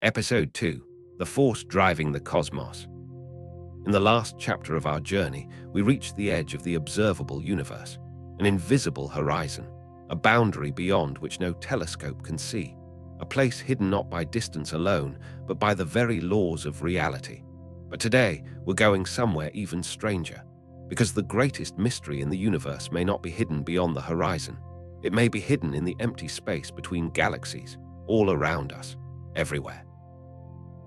Episode 2: The Force Driving the Cosmos. In the last chapter of our journey, we reached the edge of the observable universe, an invisible horizon, a boundary beyond which no telescope can see, a place hidden not by distance alone, but by the very laws of reality. But today, we're going somewhere even stranger, because the greatest mystery in the universe may not be hidden beyond the horizon. It may be hidden in the empty space between galaxies, all around us, everywhere.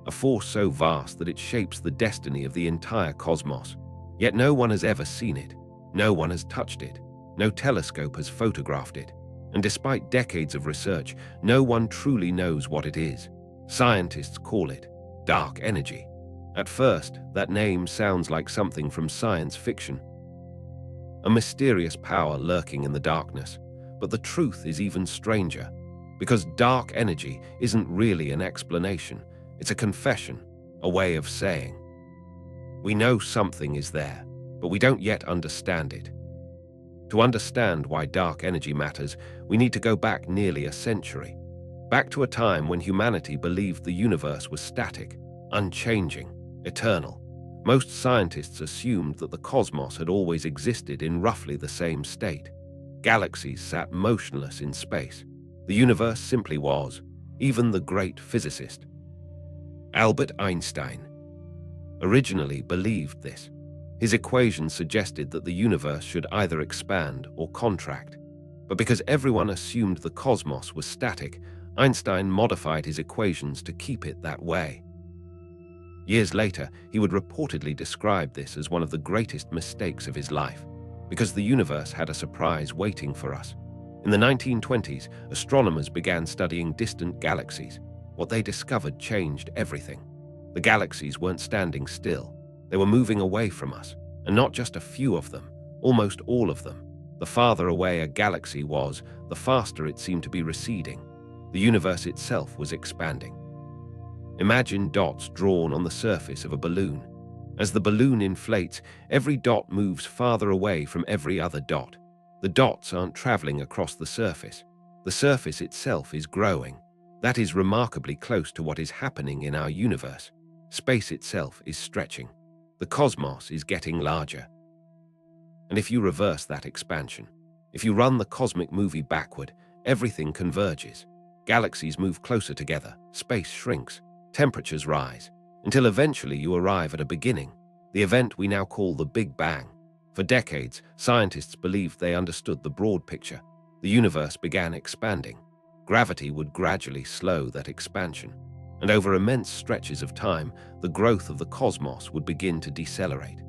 A force so vast that it shapes the destiny of the entire cosmos. Yet no one has ever seen it, no one has touched it, no telescope has photographed it, and despite decades of research, no one truly knows what it is. Scientists call it dark energy. At first, that name sounds like something from science fiction. A mysterious power lurking in the darkness. But the truth is even stranger, because dark energy isn't really an explanation. It's a confession, a way of saying, we know something is there, but we don't yet understand it. To understand why dark energy matters, we need to go back nearly a century, back to a time when humanity believed the universe was static, unchanging, eternal. Most scientists assumed that the cosmos had always existed in roughly the same state. Galaxies sat motionless in space. The universe simply was, even the great physicist Albert Einstein originally believed this. His equations suggested that the universe should either expand or contract. But because everyone assumed the cosmos was static, Einstein modified his equations to keep it that way. Years later, he would reportedly describe this as one of the greatest mistakes of his life, because the universe had a surprise waiting for us. In the 1920s, astronomers began studying distant galaxies. What they discovered changed everything. The galaxies weren't standing still. They were moving away from us, and not just a few of them, almost all of them. The farther away a galaxy was, the faster it seemed to be receding. The universe itself was expanding. Imagine dots drawn on the surface of a balloon. As the balloon inflates, every dot moves farther away from every other dot. The dots aren't traveling across the surface. The surface itself is growing. That is remarkably close to what is happening in our universe. Space itself is stretching. The cosmos is getting larger. And if you reverse that expansion, if you run the cosmic movie backward, everything converges. Galaxies move closer together, space shrinks, temperatures rise, until eventually you arrive at a beginning, the event we now call the Big Bang. For decades, scientists believed they understood the broad picture. The universe began expanding. Gravity would gradually slow that expansion, and over immense stretches of time, the growth of the cosmos would begin to decelerate.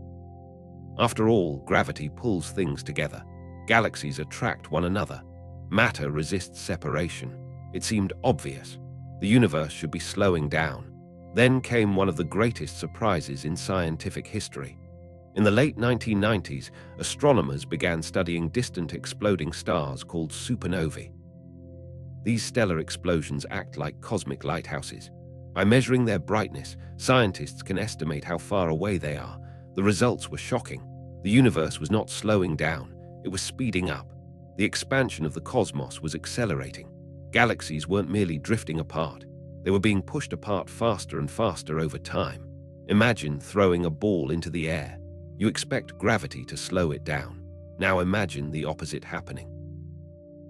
After all, gravity pulls things together. Galaxies attract one another. Matter resists separation. It seemed obvious. The universe should be slowing down. Then came one of the greatest surprises in scientific history. In the late 1990s, astronomers began studying distant exploding stars called supernovae. These stellar explosions act like cosmic lighthouses. By measuring their brightness, scientists can estimate how far away they are. The results were shocking. The universe was not slowing down, it was speeding up. The expansion of the cosmos was accelerating. Galaxies weren't merely drifting apart, they were being pushed apart faster and faster over time. Imagine throwing a ball into the air. You expect gravity to slow it down. Now imagine the opposite happening.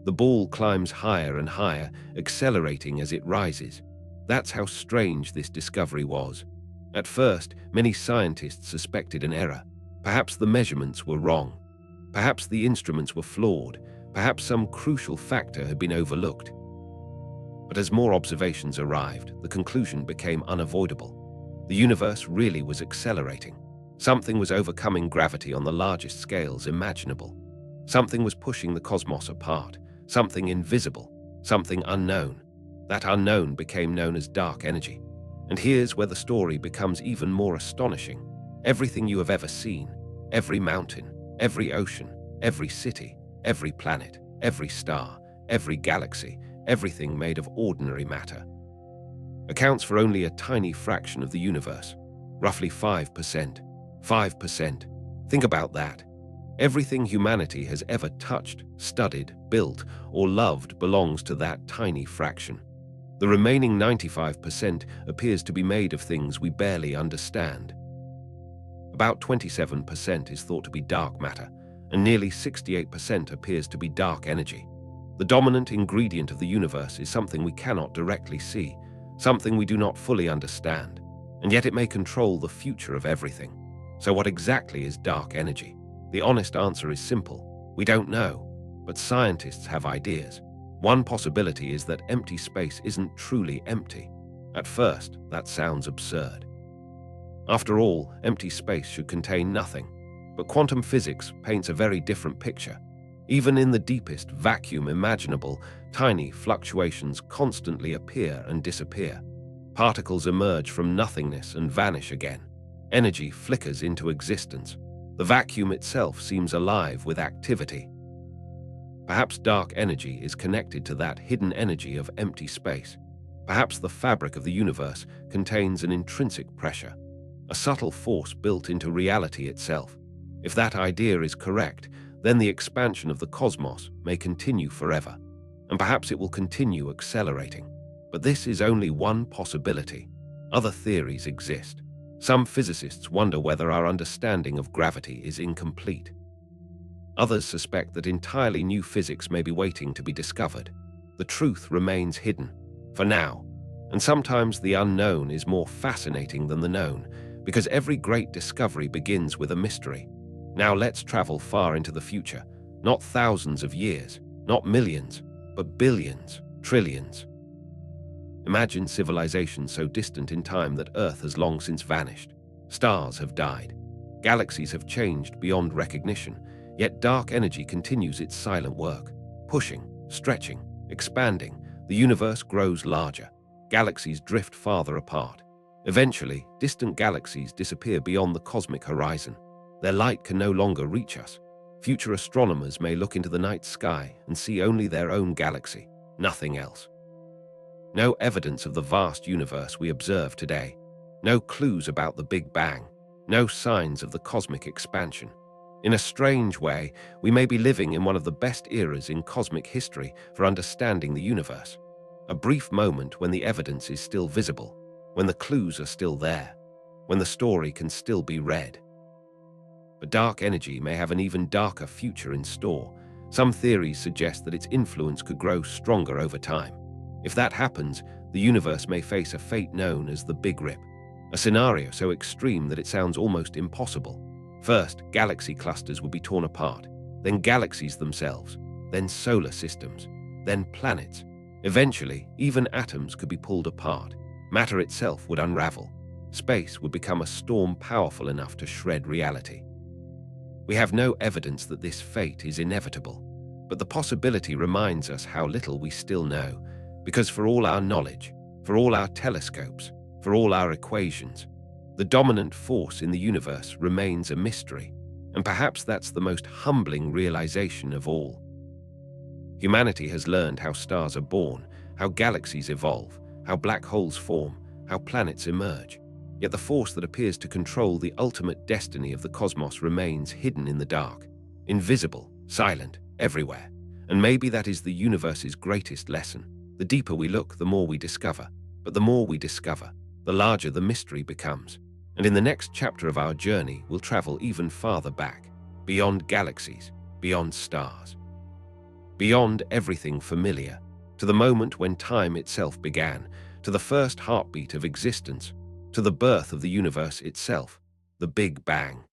The ball climbs higher and higher, accelerating as it rises. That's how strange this discovery was. At first, many scientists suspected an error. Perhaps the measurements were wrong. Perhaps the instruments were flawed. Perhaps some crucial factor had been overlooked. But as more observations arrived, the conclusion became unavoidable. The universe really was accelerating. Something was overcoming gravity on the largest scales imaginable. Something was pushing the cosmos apart. Something invisible, something unknown. That unknown became known as dark energy. And here's where the story becomes even more astonishing. Everything you have ever seen, every mountain, every ocean, every city, every planet, every star, every galaxy, everything made of ordinary matter, accounts for only a tiny fraction of the universe, roughly 5%. 5%. Think about that. Everything humanity has ever touched, studied, built, or loved belongs to that tiny fraction. The remaining 95% appears to be made of things we barely understand. About 27% is thought to be dark matter, and nearly 68% appears to be dark energy. The dominant ingredient of the universe is something we cannot directly see, something we do not fully understand, and yet it may control the future of everything. So what exactly is dark energy? The honest answer is simple. We don't know, but scientists have ideas. One possibility is that empty space isn't truly empty. At first, that sounds absurd. After all, empty space should contain nothing. But quantum physics paints a very different picture. Even in the deepest vacuum imaginable, tiny fluctuations constantly appear and disappear. Particles emerge from nothingness and vanish again. Energy flickers into existence. The vacuum itself seems alive with activity. Perhaps dark energy is connected to that hidden energy of empty space. Perhaps the fabric of the universe contains an intrinsic pressure, a subtle force built into reality itself. If that idea is correct, then the expansion of the cosmos may continue forever, and perhaps it will continue accelerating. But this is only one possibility. Other theories exist. Some physicists wonder whether our understanding of gravity is incomplete. Others suspect that entirely new physics may be waiting to be discovered. The truth remains hidden, for now, and sometimes the unknown is more fascinating than the known, because every great discovery begins with a mystery. Now let's travel far into the future, not thousands of years, not millions, but billions, trillions. Imagine civilization so distant in time that Earth has long since vanished. Stars have died. Galaxies have changed beyond recognition, yet dark energy continues its silent work. Pushing, stretching, expanding, the universe grows larger. Galaxies drift farther apart. Eventually, distant galaxies disappear beyond the cosmic horizon. Their light can no longer reach us. Future astronomers may look into the night sky and see only their own galaxy, nothing else. No evidence of the vast universe we observe today. No clues about the Big Bang. No signs of the cosmic expansion. In a strange way, we may be living in one of the best eras in cosmic history for understanding the universe. A brief moment when the evidence is still visible, when the clues are still there, when the story can still be read. But dark energy may have an even darker future in store. Some theories suggest that its influence could grow stronger over time. If that happens, the universe may face a fate known as the Big Rip, a scenario so extreme that it sounds almost impossible. First, galaxy clusters would be torn apart, then galaxies themselves, then solar systems, then planets. Eventually, even atoms could be pulled apart. Matter itself would unravel. Space would become a storm powerful enough to shred reality. We have no evidence that this fate is inevitable, but the possibility reminds us how little we still know, because for all our knowledge, for all our telescopes, for all our equations, the dominant force in the universe remains a mystery, and perhaps that's the most humbling realization of all. Humanity has learned how stars are born, how galaxies evolve, how black holes form, how planets emerge. Yet the force that appears to control the ultimate destiny of the cosmos remains hidden in the dark, invisible, silent, everywhere. And maybe that is the universe's greatest lesson. The deeper we look, the more we discover. But the more we discover, the larger the mystery becomes. And in the next chapter of our journey, we'll travel even farther back, beyond galaxies, beyond stars, beyond everything familiar, to the moment when time itself began, to the first heartbeat of existence, to the birth of the universe itself, the Big Bang.